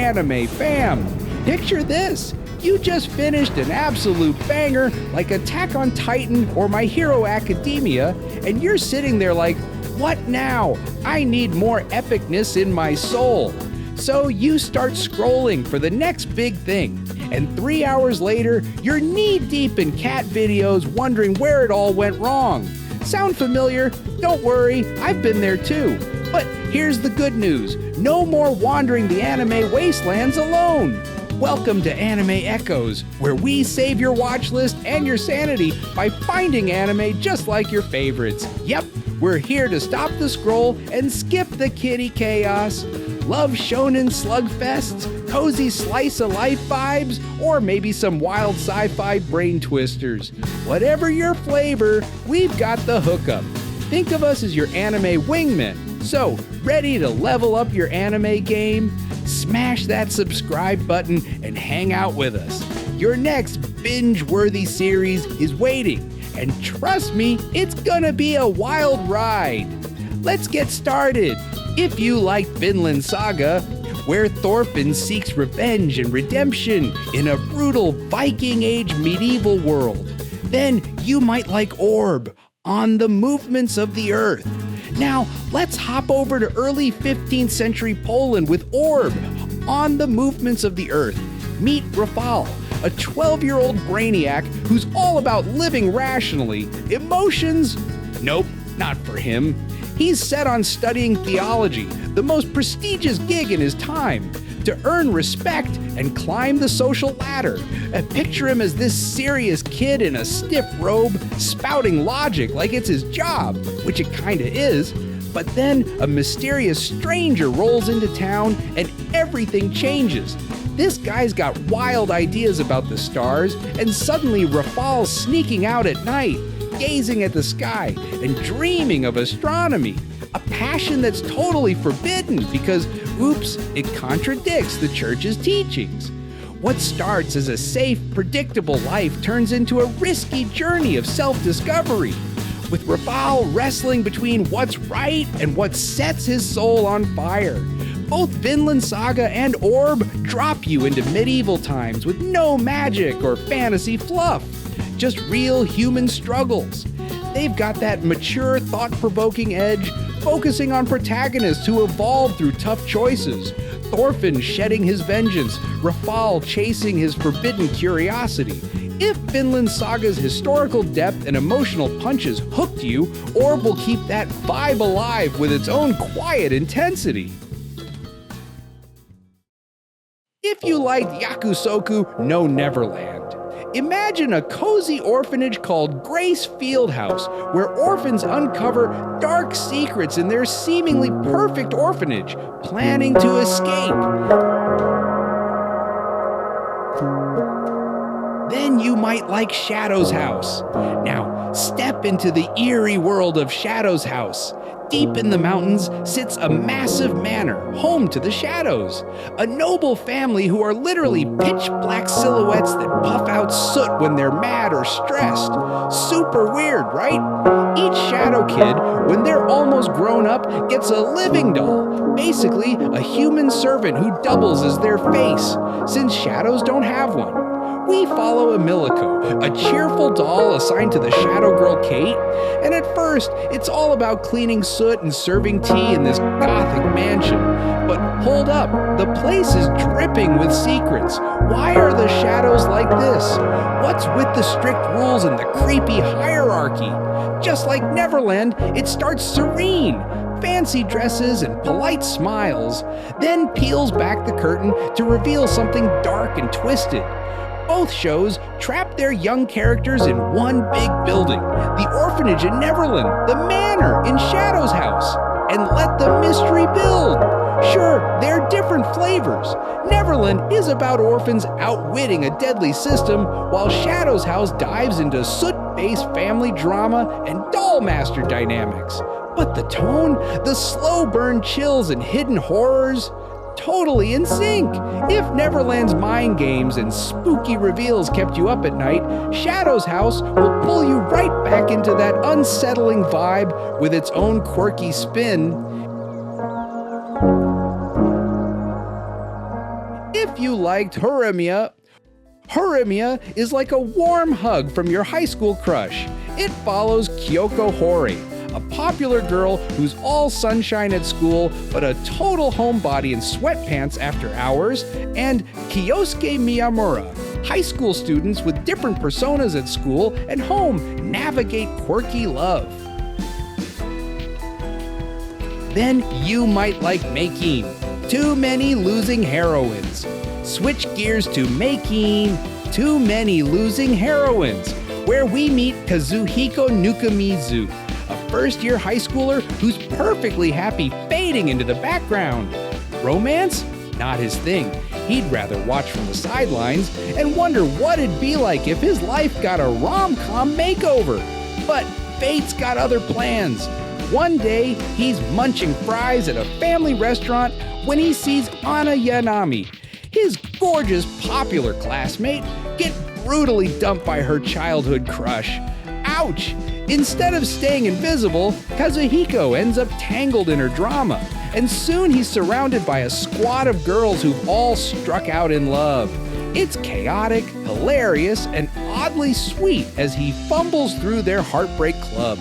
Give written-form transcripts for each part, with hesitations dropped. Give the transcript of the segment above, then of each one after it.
anime fam. Picture this. You just finished an absolute banger like Attack on Titan or My Hero Academia, and you're sitting there like, what now? I need more epicness in my soul. So you start scrolling for the next big thing, and 3 hours later, you're knee-deep in cat videos wondering where it all went wrong. Sound familiar? Don't worry, I've been there too. But here's the good news. No more wandering the anime wastelands alone. Welcome to Anime Echoes, where we save your watch list and your sanity by finding anime just like your favorites. Yep, we're here to stop the scroll and skip the kitty chaos. Love shonen slugfests, cozy slice of life vibes, or maybe some wild sci-fi brain twisters. Whatever your flavor, we've got the hookup. Think of us as your anime wingmen. So, ready to level up your anime game? Smash that subscribe button and hang out with us. Your next binge-worthy series is waiting, and trust me, it's gonna be a wild ride. Let's get started. If you like Vinland Saga, where Thorfinn seeks revenge and redemption in a brutal Viking Age medieval world, then you might like Orb, On the Movements of the Earth. Now, let's hop over to early 15th century Poland with Orb, On the Movements of the Earth. Meet Rafał, a 12-year-old brainiac who's all about living rationally. Emotions? Nope, not for him. He's set on studying theology, the most prestigious gig in his time, to earn respect and climb the social ladder. Picture him as this serious kid in a stiff robe, spouting logic like it's his job, which it kinda is. But then a mysterious stranger rolls into town and everything changes. This guy's got wild ideas about the stars, and suddenly Rafał's sneaking out at night, gazing at the sky and dreaming of astronomy. A passion that's totally forbidden because, oops, it contradicts the church's teachings. What starts as a safe, predictable life turns into a risky journey of self-discovery, with Rafał wrestling between what's right and what sets his soul on fire. Both Vinland Saga and Orb drop you into medieval times with no magic or fantasy fluff, just real human struggles. They've got that mature, thought-provoking edge, focusing on protagonists who evolve through tough choices. Thorfinn shedding his vengeance, Rafał chasing his forbidden curiosity. If Vinland Saga's historical depth and emotional punches hooked you, Orb will keep that vibe alive with its own quiet intensity. If you liked Yakusoku no Neverland, imagine a cozy orphanage called Grace Fieldhouse, where orphans uncover dark secrets in their seemingly perfect orphanage, planning to escape. Then you might like Shadow's House. Now, step into the eerie world of Shadow's House. Deep in the mountains sits a massive manor, home to the Shadows, a noble family who are literally pitch-black silhouettes that puff out soot when they're mad or stressed. Super weird, right? Each Shadow kid, when they're almost grown up, gets a living doll, basically a human servant who doubles as their face, since Shadows don't have one. We follow Emilico, a cheerful doll assigned to the Shadow Girl Kate, and at first, it's all about cleaning soot and serving tea in this gothic mansion. But hold up, the place is dripping with secrets. Why are the Shadows like this? What's with the strict rules and the creepy hierarchy? Just like Neverland, it starts serene, fancy dresses and polite smiles, then peels back the curtain to reveal something dark and twisted. Both shows trap their young characters in one big building, the orphanage in Neverland, the manor in Shadow's House, and let the mystery build. Sure, they're different flavors. Neverland is about orphans outwitting a deadly system, while Shadow's House dives into soot-based family drama and doll master dynamics. But the tone, the slow burn chills and hidden horrors, totally in sync. If Neverland's mind games and spooky reveals kept you up at night, Shadow's House will pull you right back into that unsettling vibe with its own quirky spin. If you liked Horimia, Horimia is like a warm hug from your high school crush. It follows Kyoko Hori, a popular girl who's all sunshine at school but a total homebody in sweatpants after hours, and Kyosuke Miyamura. High school students with different personas at school and home navigate quirky love. Then you might like Making. Too many losing heroines. Switch gears to Making. Too many losing heroines, where we meet Kazuhiko Nukamizu, a first-year high schooler who's perfectly happy fading into the background. Romance? Not his thing. He'd rather watch from the sidelines and wonder what it'd be like if his life got a rom-com makeover. But fate's got other plans. One day, he's munching fries at a family restaurant when he sees Anna Yanami, his gorgeous, popular classmate, get brutally dumped by her childhood crush. Ouch! Instead of staying invisible, Kazuhiko ends up tangled in her drama, and soon he's surrounded by a squad of girls who've all struck out in love. It's chaotic, hilarious, and oddly sweet as he fumbles through their heartbreak club.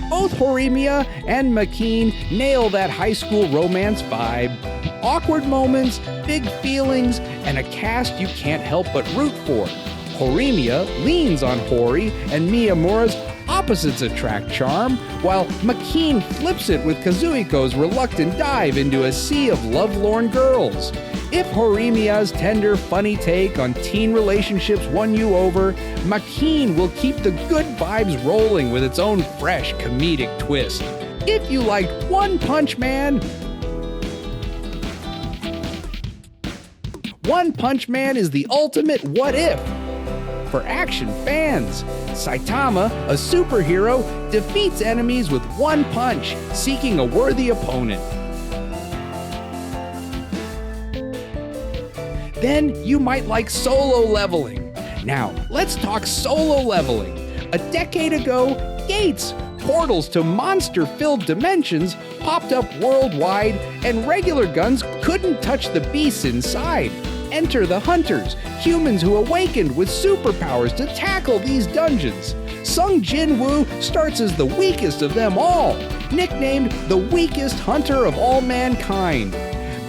Both Horimia and Makin nail that high school romance vibe. Awkward moments, big feelings, and a cast you can't help but root for. Horimia leans on Hori and Miyamura's opposites attract charm, while Makin flips it with Kazuhiko's reluctant dive into a sea of lovelorn girls. If Horimia's tender, funny take on teen relationships won you over, Makin will keep the good vibes rolling with its own fresh comedic twist. If you liked One Punch Man, One Punch Man is the ultimate what if for action fans. Saitama, a superhero, defeats enemies with one punch, seeking a worthy opponent. Then you might like Solo Leveling. Now, let's talk Solo Leveling. A decade ago, gates, portals to monster-filled dimensions, popped up worldwide, and regular guns couldn't touch the beasts inside. Enter the Hunters, humans who awakened with superpowers to tackle these dungeons. Sung Jin-woo starts as the weakest of them all, nicknamed the weakest hunter of all mankind,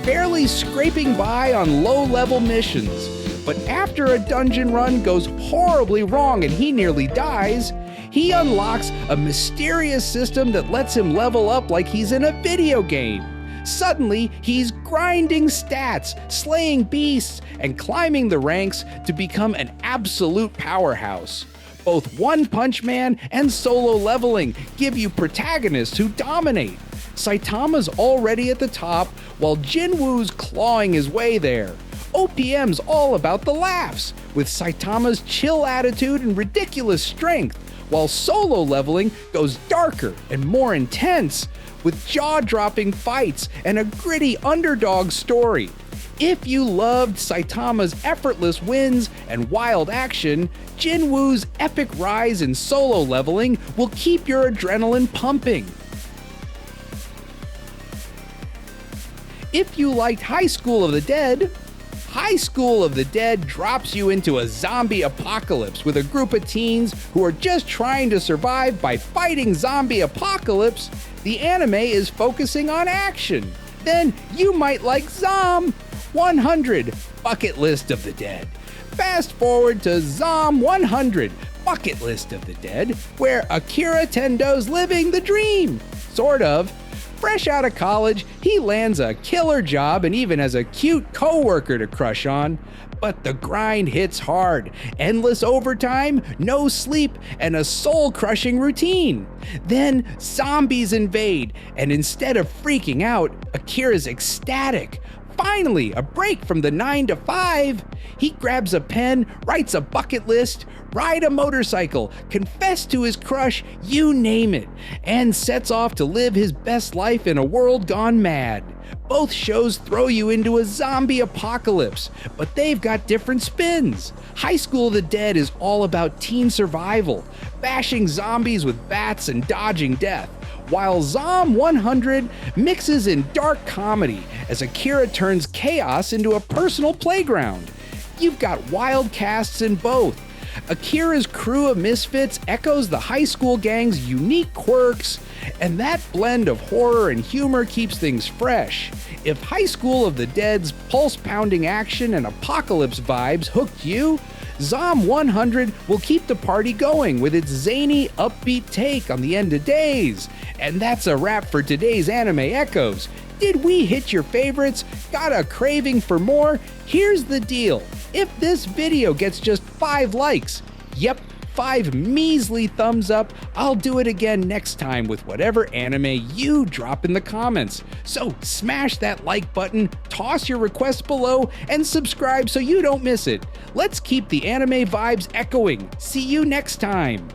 barely scraping by on low-level missions. But after a dungeon run goes horribly wrong and he nearly dies, he unlocks a mysterious system that lets him level up like he's in a video game. Suddenly, he's grinding stats, slaying beasts, and climbing the ranks to become an absolute powerhouse. Both One Punch Man and Solo Leveling give you protagonists who dominate. Saitama's already at the top, while Jinwoo's clawing his way there. OPM's all about the laughs, with Saitama's chill attitude and ridiculous strength, while Solo Leveling goes darker and more intense, with jaw-dropping fights and a gritty underdog story. If you loved Saitama's effortless wins and wild action, Jinwoo's epic rise in Solo Leveling will keep your adrenaline pumping. If you liked High School of the Dead, High School of the Dead drops you into a zombie apocalypse with a group of teens who are just trying to survive by fighting zombie apocalypse. The anime is focusing on action. Then you might like Zom 100, Bucket List of the Dead. Fast forward to Zom 100, Bucket List of the Dead, where Akira Tendo's living the dream. Sort of. Fresh out of college, he lands a killer job and even has a cute coworker to crush on. But the grind hits hard. Endless overtime, no sleep, and a soul-crushing routine. Then zombies invade, and instead of freaking out, Akira's ecstatic. Finally, a break from the 9 to 5. He grabs a pen, writes a bucket list, ride a motorcycle, confess to his crush, you name it, and sets off to live his best life in a world gone mad. Both shows throw you into a zombie apocalypse, but they've got different spins. High School of the Dead is all about teen survival, bashing zombies with bats and dodging death, while Zom 100 mixes in dark comedy as Akira turns chaos into a personal playground. You've got wild casts in both. Akira's crew of misfits echoes the high school gang's unique quirks, and that blend of horror and humor keeps things fresh. If High School of the Dead's pulse-pounding action and apocalypse vibes hooked you, Zom 100 will keep the party going with its zany, upbeat take on the end of days. And that's a wrap for today's Anime Echoes. Did we hit your favorites? Got a craving for more? Here's the deal. If this video gets just 5 likes, yep, 5 measly thumbs up, I'll do it again next time with whatever anime you drop in the comments. So smash that like button, toss your request below, and subscribe so you don't miss it. Let's keep the anime vibes echoing. See you next time.